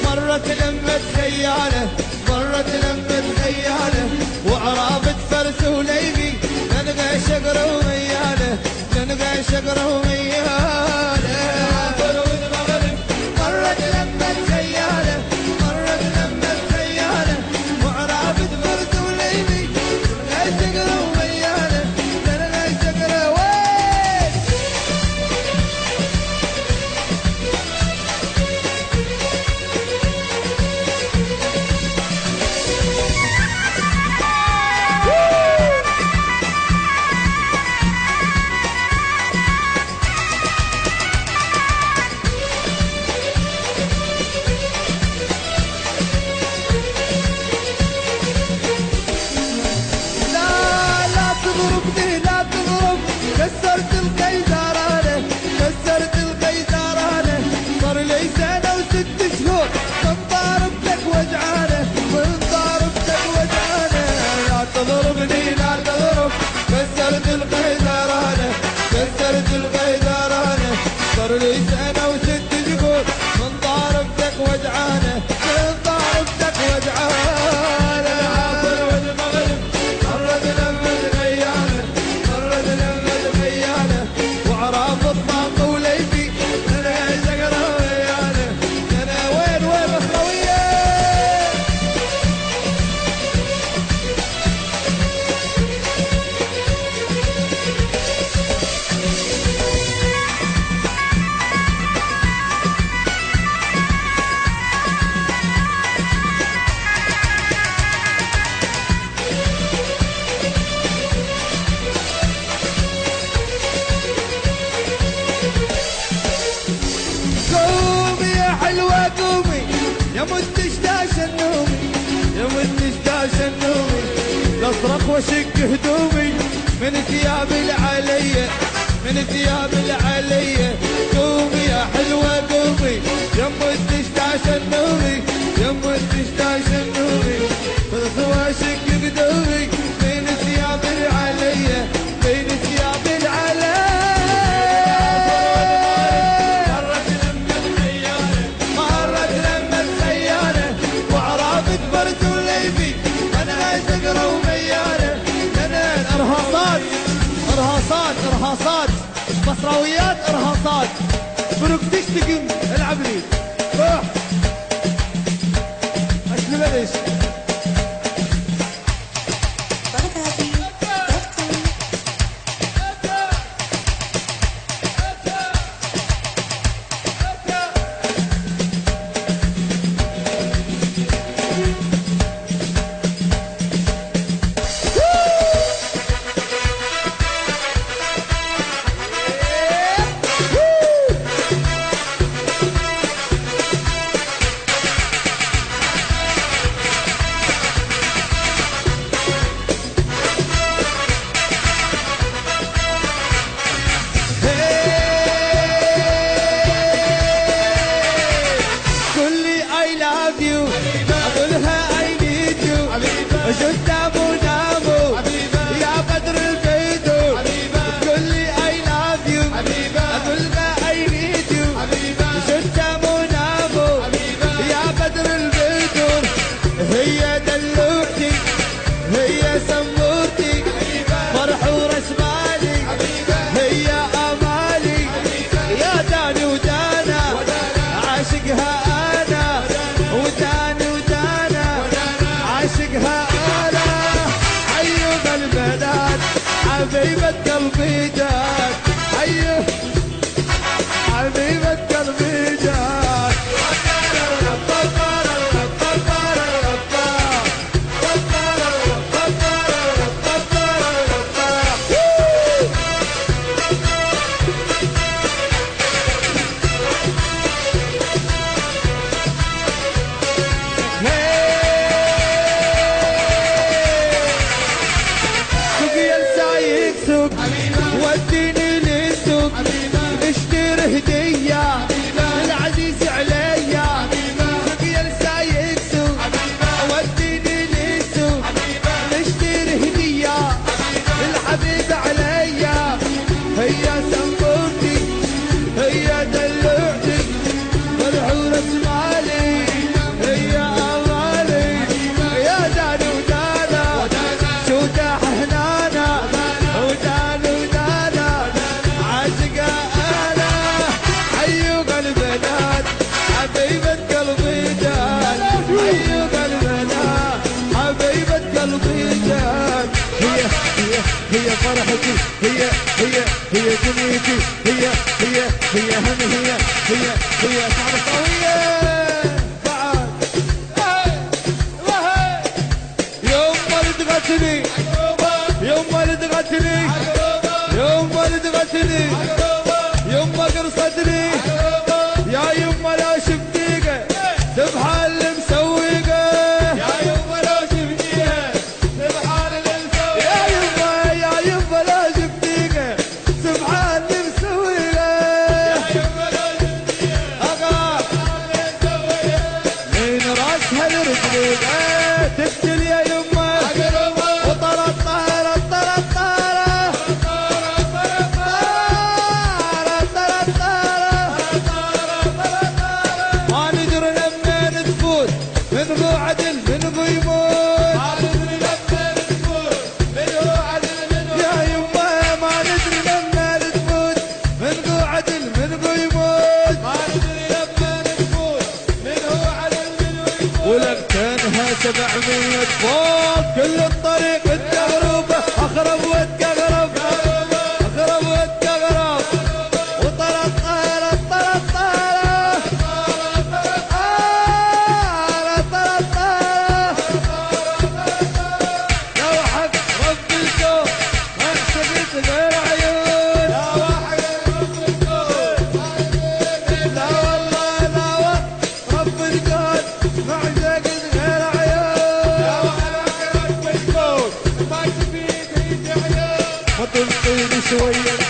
مرت لمة خياله مرت لمة خياله وعرابة فرس وليبي نلقى شقره ومياله نلقى شقره ومياله مرت لمة خياله مرت لمة خياله وعرابة فرس وليبي نلقى شقره ومياله نلقى شقره وين كسرت القيزرانة كسرت القيزرانة صار لي سنة وست شهور من ضاربتك وجعانة من ضاربتك وجعانة لا تضربني لا تضرب كسرت القيزرانة كسرت القيزرانة صار لي سنة وست شهور من ضاربتك وجعانة من ضاربتك وجعانة يا متشتاش النومي يا متشتاش النومي لاصرخ واشق هدومي من ثياب العلية من ثياب العلية قومي يا حلوة قومي يا متشتاش النومي يا متشتاش النومي لاصرخ واشق هدومي من ثياب العلية من ثياب العلية ارهاصات بصراويات ارهاصات بروك تشتقم العب لي روح اشلي بلش حبيبة قلبي جات أيوه حبيبة قلبي جات وديني للسوق اشتري هدية العزيز عليا سقيا السايق سوق وديني للسوق اشتري هدية الحبيب عليا هي سنبوتي هي دلوعتي والحور اسمالي هي امالي يا دانا ودانا شو داح هنانا ودانا ودانا عاشقة انا عيوق البنات حبيبة قلبي جان عيوق البنات حبيبة قلبي جان هي فرحتي هي دنيتي هي هم هي شعر قوية بعد يوم ما لدغتني يوم ما لدغتني يوم ما لدغتني يوم ما قرصتني يا يما لا شفتيقه سبحان اللي مسويقه يا يما لا شفتيها سبحان اللي مسويقه يا يما لا شفتيقه سبحان اللي مسويقه يا يما لا شفتيها اقرا من راسها لرجليقه تقتل يا يما وطرت طهرت طرت طهره ما ندري لمن تفوت من هو عدل من هو يموت ما ندري لمن تفوت من هو عدل من هو يا يما ما ندري لمن تفوت من هو عدل من هو يموت ما ندري لمن تفوت من هو عدل من هو يموت ولكنها 700 فوق كل الطريق التغربة اخرب واتقرب اخرب واتقرب وطرت طهرت طرت طهره طرت طهره لو حق رب الكون ما احتجت غير عيون لو حق رب الكون لا والله لا رب الكون ما احتجت غير عيون لو حق رب الكون ما تفيد عيون ما تنطيني شويه